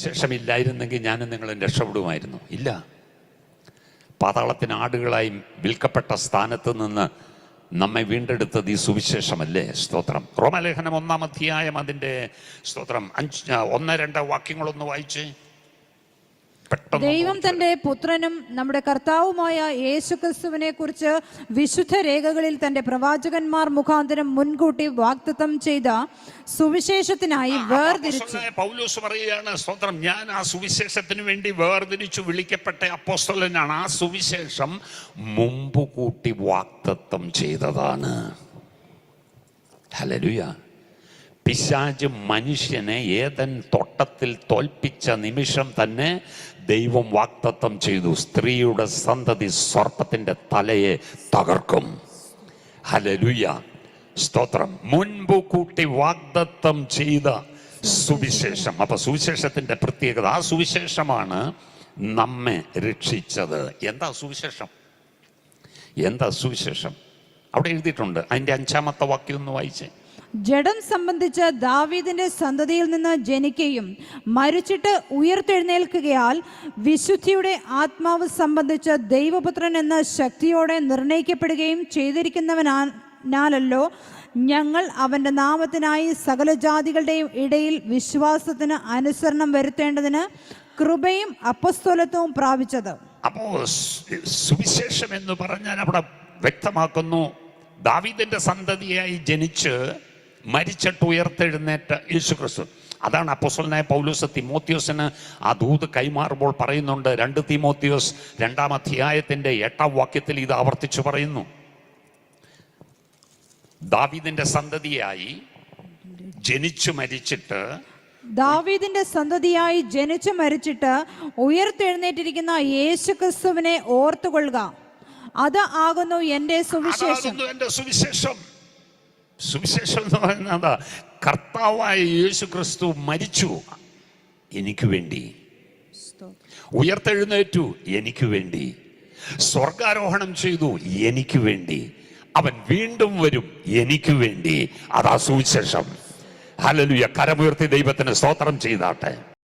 സുവിശേഷമില്ലായിരുന്നെങ്കിൽ ഞാനും നിങ്ങളും രക്ഷപ്പെടുമായിരുന്നു? ഇല്ല. പാതാളത്തിന് ആടുകളായി വിൽക്കപ്പെട്ട സ്ഥാനത്ത് നിന്ന് നമ്മെ വീണ്ടെടുത്തത് ഈ സുവിശേഷമല്ലേ? സ്തോത്രം. റോമാലേഖനം 1-ാം അധ്യായം അതിൻ്റെ സ്തോത്രം 1-2 വാക്യങ്ങളൊന്ന് വായിച്ച്. ദൈവം തന്റെ പുത്രനും നമ്മുടെ കർത്താവുമായ യേശുക്രിസ്തുവിനെ കുറിച്ച് വിശുദ്ധ രേഖകളിൽ തന്റെ പ്രവാചകന്മാർ മുഖാന്തരം മുൻകൂട്ടി വാഗ്ദത്തം ചെയ്ത സുവിശേഷത്തിനായി വേർതിരിച്ചു. പൗലോസ് പറയുകയാണ്, സ്തോത്രം, ഞാൻ ആ സുവിശേഷത്തിന് വേണ്ടി വേർതിരിച്ചു വിളിക്കപ്പെട്ട അപ്പോസ്തലനാണ്. ആ സുവിശേഷം മുമ്പ് കൂട്ടി വാഗ്ദത്തം ചെയ്തതാണ്. ഹല്ലേലൂയ. പിശാച് മനുഷ്യനെ ഏദൻ തോട്ടത്തിൽ തോൽപ്പിച്ച നിമിഷം തന്നെ ദൈവം വാഗ്ദത്തം ചെയ്തു, സ്ത്രീയുടെ സന്തതി സർപ്പത്തിന്റെ തലയെ തകർക്കും. ഹല്ലേലൂയ, സ്തോത്രം. മുൻപ് കൂട്ടി വാഗ്ദത്തം ചെയ്ത സുവിശേഷം. അപ്പൊ സുവിശേഷത്തിന്റെ പ്രത്യേകത, ആ സുവിശേഷമാണ് നമ്മെ രക്ഷിച്ചത്. എന്താ സുവിശേഷം? എന്താ സുവിശേഷം? അവിടെ എഴുതിയിട്ടുണ്ട്. അതിന്റെ 5-ാമത്തെ വാക്യം ഒന്ന് വായിച്ചേ. ജഡം സംബന്ധിച്ച് ദാവീദിന്റെ സന്തതിയിൽ നിന്ന് ജനിക്കുകയും മരിച്ചിട്ട് ഉയർത്തെഴുന്നേൽക്കുകയാൽ വിശുദ്ധിയുടെ ആത്മാവ് സംബന്ധിച്ച് ദൈവപുത്രൻ എന്ന ശക്തിയോടെ നിർണയിക്കപ്പെടുകയും ചെയ്തിരിക്കുന്നവനാലല്ലോ ഞങ്ങൾ അവന്റെ നാമത്തിനായി സകല ജാതികളുടെയും ഇടയിൽ വിശ്വാസത്തിന് അനുസരണം വരുത്തേണ്ടതിന് കൃപയും അപ്പസ്തോലത്വവും പ്രാപിച്ചത്. അപ്പോ സുവിശേഷം എന്ന് പറഞ്ഞാൽ അവിടെ വ്യക്തമാക്കുന്നു, ദാവീദിന്റെ സന്തതിയായി ജനിച്ച് മരിച്ചിട്ട് ഉയർത്തെഴുന്നേറ്റ യേശുക്രിസ്തു. അതാണ് അപ്പോസ്തലനായ പൗലോസ് തിമോത്തിയോസിന് ആ ദൂത് കൈമാറുമ്പോൾ പറയുന്നുണ്ട്. 2 തീമോത്തിയോസ് 2-ാം അധ്യായത്തിന്റെ 8-ാം വാക്യത്തിൽ ഇത് ആവർത്തിച്ചു പറയുന്നു. ദാവീദിന്റെ സന്തതിയായി ജനിച്ചു മരിച്ചിട്ട് ഉയർത്തെഴുന്നേറ്റിരിക്കുന്ന യേശുക്രിസ്തുവിനെ ഓർത്തുകൊള്ളുക. അത് ആകുന്നു എന്റെ സുവിശേഷം. സുവിശേഷം എന്ന് പറയുന്നത്, കർത്താവായ യേശുക്രിസ്തു മരിച്ചു എനിക്ക് വേണ്ടി, ഉയർത്തെഴുന്നേറ്റു എനിക്ക് വേണ്ടി, സ്വർഗാരോഹണം ചെയ്തു എനിക്ക് വേണ്ടി, അവൻ വീണ്ടും വരും എനിക്ക് വേണ്ടി. അതാ സുവിശേഷം. ഹല്ലേലൂയ. കരമുയർത്തി ദൈവത്തിന് സ്തോത്രം ചെയ്താട്ടെ.